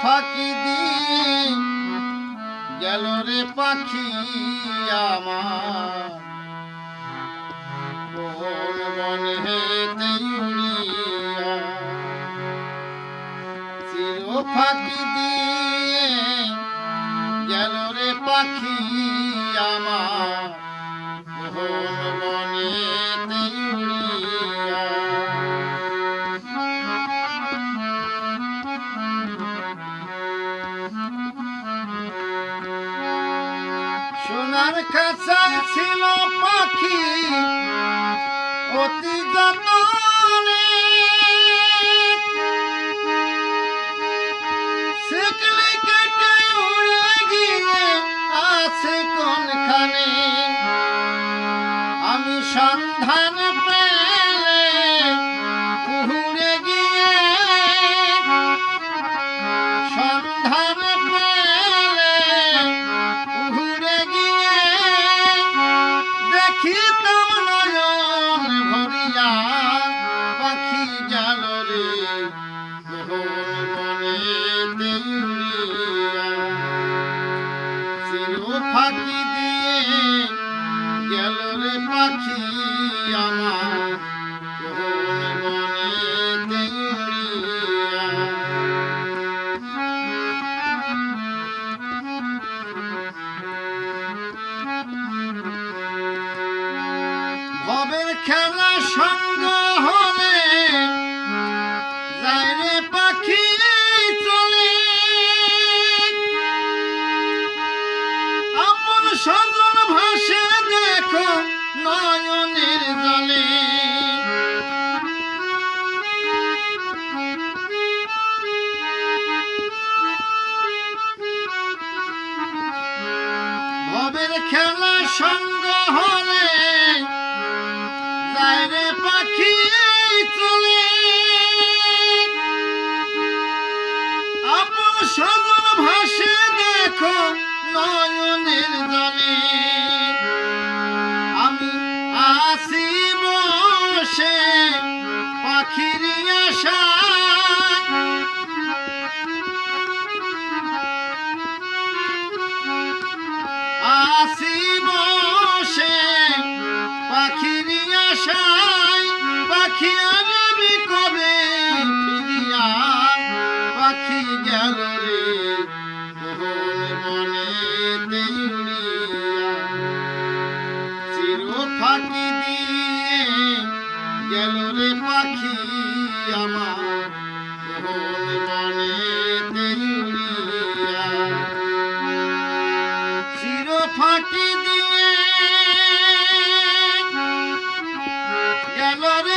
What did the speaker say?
ফাঁকি দিয়ে গেল রে পাখি আমার কোন বনে হেতে উড়িয়া চির ফাঁকি দিয়ে গেল রে পাখি আমার কোন বনে হেতে উড়িয়া সোনার কাছা ছিল পাখি অতি যতনে শিকলি কেটে উড়ে গিয়ে আছে কোনখানে আমি সন্ধান পেলে উড়ে গিয়ে সন্ধান পেলে উড়ে গিয়ে দেখি তোমার নয়ন ভরিয়া পাখি গেল রে কোন বনেতে উড়িয়া চির ফাঁকি দিয়ে গেল রে পাখি আমার কোন বনেতে উড়িয়া ভবের খেলা সঙ্গ হলে যায় রে পাখি চলে আপন স্বজন ভাসে দেখো নয়নের জলে ভবের খেলা সঙ্গ হলে যায় রে পাখি চলে আপন স্বজন ভাসে দেখো নয়নের জলে আমি আসি বসে পাখির আশায় আসি বসে পাখির আশায় পাখি আসবি কবে ফিরিয়া পাখি গেল রে কোন বনেতে উড়িয়া চির ফাঁকি দিয়ে গেল রে পাখি আমার কোন বনেতে উড়িয়া চির ফাঁকি দিয়ে গেল রে